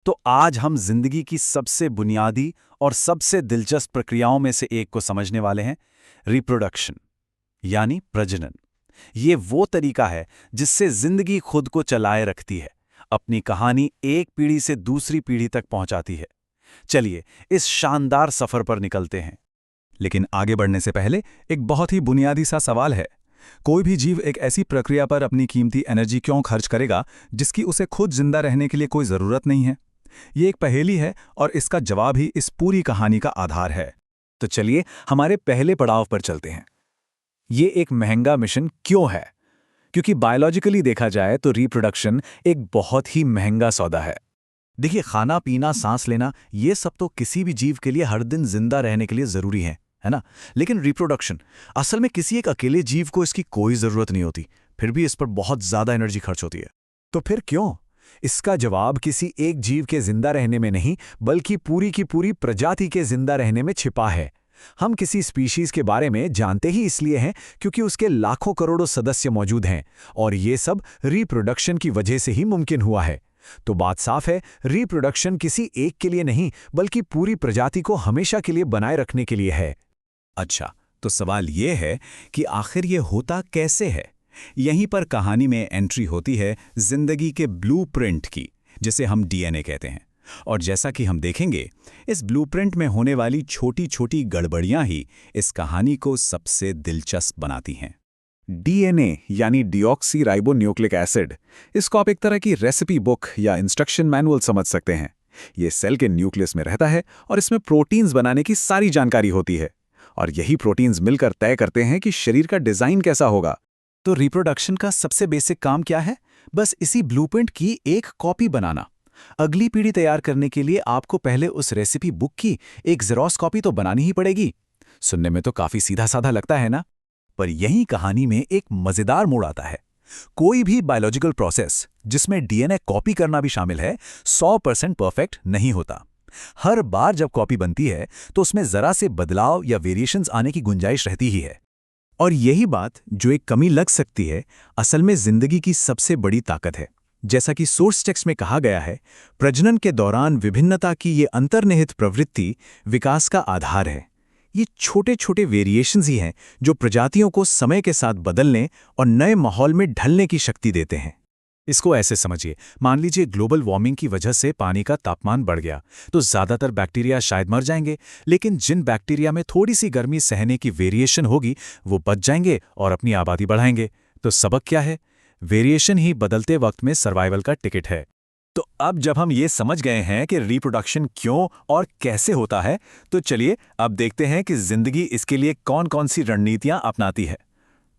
तो आज हम जिंदगी की सबसे बुनियादी और सबसे दिलचस्प प्रक्रियाओं में से एक को समझने वाले हैं, रिप्रोडक्शन यानी प्रजनन। ये वो तरीका है जिससे जिंदगी खुद को चलाए रखती है, अपनी कहानी एक पीढ़ी से दूसरी पीढ़ी तक पहुंचाती है। चलिए इस शानदार सफर पर निकलते हैं। लेकिन आगे बढ़ने से पहले एक बहुत ही बुनियादी सा सवाल है। कोई भी जीव एक ऐसी प्रक्रिया पर अपनी कीमती एनर्जी क्यों खर्च करेगा जिसकी उसे खुद जिंदा रहने के लिए कोई ज़रूरत नहीं है? ये एक पहेली है और इसका जवाब ही इस पूरी कहानी का आधार है। तो चलिए हमारे पहले पड़ाव पर चलते हैं। ये एक महंगा मिशन क्यों है? क्योंकि बायोलॉजिकली देखा जाए तो रिप्रोडक्शन एक बहुत ही महंगा सौदा है। देखिए, खाना पीना सांस लेना ये सब तो किसी भी जीव के लिए हर दिन जिंदा रहने के लिए जरूरी है ना? लेकिन रिप्रोडक्शन असल में किसी एक अकेले जीव को इसकी कोई जरूरत नहीं होती, फिर भी इस पर बहुत ज्यादा एनर्जी खर्च होती है। तो फिर क्यों? इसका जवाब किसी एक जीव के जिंदा रहने में नहीं, बल्कि पूरी की पूरी प्रजाति के जिंदा रहने में छिपा है। हम किसी स्पीशीज के बारे में जानते ही इसलिए हैं क्योंकि उसके लाखों करोड़ों सदस्य मौजूद हैं, और ये सब रिप्रोडक्शन की वजह से ही मुमकिन हुआ है। तो बात साफ है, रिप्रोडक्शन किसी एक के लिए नहीं, बल्कि पूरी प्रजाति को हमेशा के लिए बनाए रखने के लिए है। अच्छा, तो सवाल ये है कि आखिर ये होता कैसे है? यहीं पर कहानी में एंट्री होती है जिंदगी के ब्लूप्रिंट की, जिसे हम डीएनए कहते हैं। और जैसा कि हम देखेंगे, इस ब्लूप्रिंट में होने वाली छोटी छोटी गड़बड़ियां ही इस कहानी को सबसे दिलचस्प बनाती हैं। डीएनए यानी डीऑक्सी राइबोन्यूक्लिक एसिड, इसको आप एक तरह की रेसिपी बुक या इंस्ट्रक्शन मैनुअल समझ सकते हैं। ये सेल के न्यूक्लियस में रहता है और इसमें प्रोटीन्स बनाने की सारी जानकारी होती है, और यही प्रोटीन्स मिलकर तय करते हैं कि शरीर का डिजाइन कैसा होगा। तो रिप्रोडक्शन का सबसे बेसिक काम क्या है? बस इसी ब्लूप्रिंट की एक कॉपी बनाना। अगली पीढ़ी तैयार करने के लिए आपको पहले उस रेसिपी बुक की एक ज़ेरॉक्स कॉपी तो बनानी ही पड़ेगी। सुनने में तो काफी सीधा साधा लगता है ना? पर यही कहानी में एक मजेदार मोड़ आता है। कोई भी बायोलॉजिकल प्रोसेस जिसमें डीएनए कॉपी करना भी शामिल है, 100% परफेक्ट नहीं होता। हर बार जब कॉपी बनती है तो उसमें जरा से बदलाव या वेरिएशंस आने की गुंजाइश रहती ही है। और यही बात, जो एक कमी लग सकती है, असल में जिंदगी की सबसे बड़ी ताकत है। जैसा कि सोर्स टेक्स्ट में कहा गया है, प्रजनन के दौरान विभिन्नता की ये अंतर्निहित प्रवृत्ति विकास का आधार है। ये छोटे छोटे वेरिएशंस ही हैं जो प्रजातियों को समय के साथ बदलने और नए माहौल में ढलने की शक्ति देते हैं। इसको ऐसे समझिए, मान लीजिए ग्लोबल वार्मिंग की वजह से पानी का तापमान बढ़ गया, तो ज़्यादातर बैक्टीरिया शायद मर जाएंगे, लेकिन जिन बैक्टीरिया में थोड़ी सी गर्मी सहने की वेरिएशन होगी वो बच जाएंगे और अपनी आबादी बढ़ाएंगे। तो सबक क्या है? वेरिएशन ही बदलते वक्त में सर्वाइवल का टिकट है। तो अब जब हम ये समझ गए हैं कि रिप्रोडक्शन क्यों और कैसे होता है, तो चलिए अब देखते हैं कि जिंदगी इसके लिए कौन कौन सी रणनीतियां अपनाती है।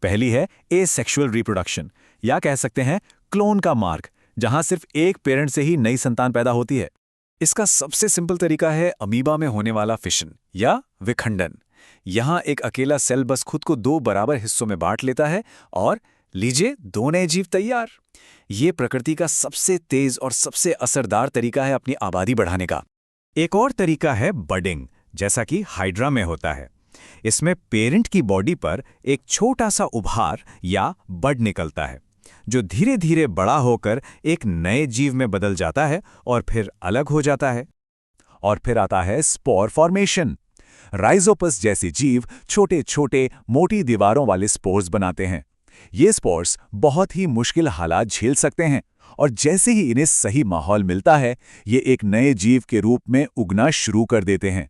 पहली है एसेक्सुअल रिप्रोडक्शन, या कह सकते हैं क्लोन का मार्ग, जहां सिर्फ एक पेरेंट से ही नई संतान पैदा होती है। इसका सबसे सिंपल तरीका है अमीबा में होने वाला फिशन या विखंडन। यहां एक अकेला सेल बस खुद को 2 बराबर हिस्सों में बांट लेता है और लीजिए 2 नए जीव तैयार। ये प्रकृति का सबसे तेज और सबसे असरदार तरीका है अपनी आबादी बढ़ाने का। एक और तरीका है बडिंग, जैसा कि हाइड्रा में होता है। इसमें पेरेंट की बॉडी पर एक छोटा सा उभार या बड निकलता है, जो धीरे धीरे बड़ा होकर एक नए जीव में बदल जाता है और फिर अलग हो जाता है। और फिर आता है स्पोर फॉर्मेशन। राइजोपस जैसे जीव छोटे छोटे मोटी दीवारों वाले स्पोर्स बनाते हैं। ये स्पोर्स बहुत ही मुश्किल हालात झेल सकते हैं, और जैसे ही इन्हें सही माहौल मिलता है, ये एक नए जीव के रूप में उगना शुरू कर देते हैं।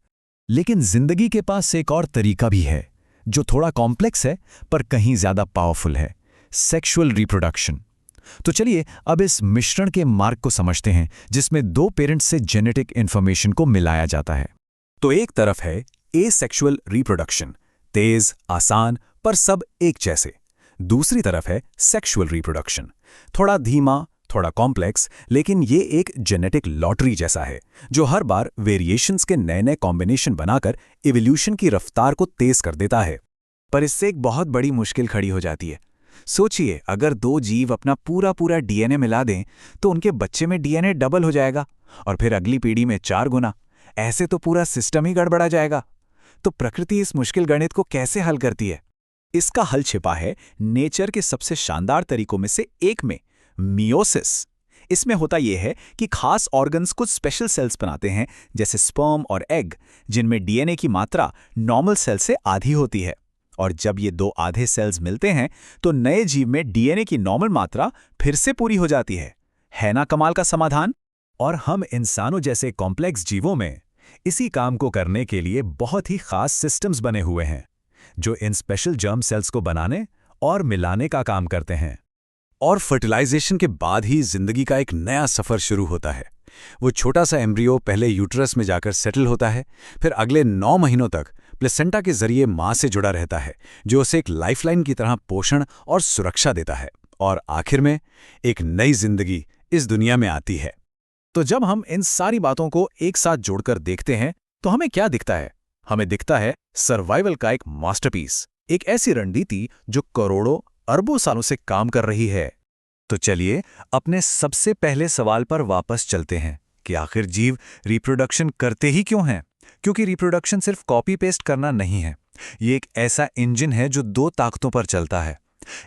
लेकिन जिंदगी के पास एक और तरीका भी है, जो थोड़ा कॉम्प्लेक्स है पर कहीं ज्यादा पावरफुल है, सेक्सुअल रिप्रोडक्शन। तो चलिए अब इस मिश्रण के मार्ग को समझते हैं, जिसमें 2 पेरेंट्स से जेनेटिक इंफॉर्मेशन को मिलाया जाता है। तो एक तरफ है एसेक्सुअल रिप्रोडक्शन, तेज, आसान, पर सब एक जैसे। दूसरी तरफ है सेक्सुअल रिप्रोडक्शन, थोड़ा धीमा, थोड़ा कॉम्प्लेक्स, लेकिन ये एक जेनेटिक लॉटरी जैसा है, जो हर बार वेरिएशंस के नए नए कॉम्बिनेशन बनाकर इवोल्यूशन की रफ्तार को तेज कर देता है। पर इससे एक बहुत बड़ी मुश्किल खड़ी हो जाती है। सोचिए, अगर 2 जीव अपना पूरा डीएनए मिला दें तो उनके बच्चे में डीएनए डबल हो जाएगा, और फिर अगली पीढ़ी में 4 गुना। ऐसे तो पूरा सिस्टम ही गड़बड़ा जाएगा। तो प्रकृति इस मुश्किल गणित को कैसे हल करती है? इसका हल छिपा है नेचर के सबसे शानदार तरीकों में से एक में, मियोसिस। इसमें होता यह है कि खास ऑर्गन्स कुछ स्पेशल सेल्स बनाते हैं, जैसे स्पर्म और एग, जिनमें डीएनए की मात्रा नॉर्मल सेल से आधी होती है। और जब ये दो आधे सेल्स मिलते हैं तो नए जीव में डीएनए की नॉर्मल मात्रा फिर से पूरी हो जाती है ना कमाल का समाधान? और हम इंसानों जैसे कॉम्प्लेक्स जीवों में इसी काम को करने के लिए बहुत ही खास सिस्टम्स बने हुए हैं, जो इन स्पेशल जर्म सेल्स को बनाने और मिलाने का काम करते हैं। और फर्टिलाइजेशन के बाद ही जिंदगी का एक नया सफर शुरू होता है। वो छोटा सा एम्ब्रियो पहले यूट्रस में जाकर सेटल होता है, फिर अगले 9 महीनों तक प्लेसेंटा के जरिए मां से जुड़ा रहता है, जो उसे एक लाइफलाइन की तरह पोषण और सुरक्षा देता है। और आखिर में एक नई जिंदगी इस दुनिया में आती है। तो जब हम इन सारी बातों को एक साथ जोड़कर देखते हैं तो हमें क्या दिखता है? हमें दिखता है सर्वाइवल का एक मास्टरपीस, एक ऐसी रणनीति जो करोड़ों अरबों सालों से काम कर रही है। तो चलिए अपने सबसे पहले सवाल पर वापस चलते हैं कि आखिर जीव रिप्रोडक्शन करते ही क्यों हैं? क्योंकि रिप्रोडक्शन सिर्फ कॉपी पेस्ट करना नहीं है। ये एक ऐसा इंजन है जो 2 ताकतों पर चलता है।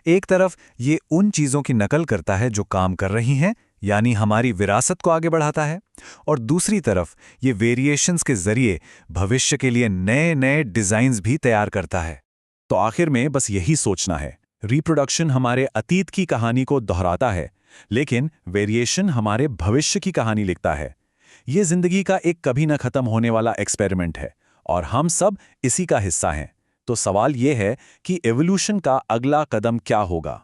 एक तरफ ये उन चीज़ों की नकल करता है जो काम कर रही हैं, यानी हमारी विरासत को आगे बढ़ाता है, और दूसरी तरफ ये वेरिएशंस के जरिए भविष्य के लिए नए नए डिज़ाइंस भी तैयार करता है। तो आखिर में बस यही सोचना है, रिप्रोडक्शन हमारे अतीत की कहानी को दोहराता है, लेकिन वेरिएशन हमारे भविष्य की कहानी लिखता है। ये जिंदगी का एक कभी न खत्म होने वाला एक्सपेरिमेंट है और हम सब इसी का हिस्सा हैं। तो सवाल ये है कि एवोल्यूशन का अगला कदम क्या होगा?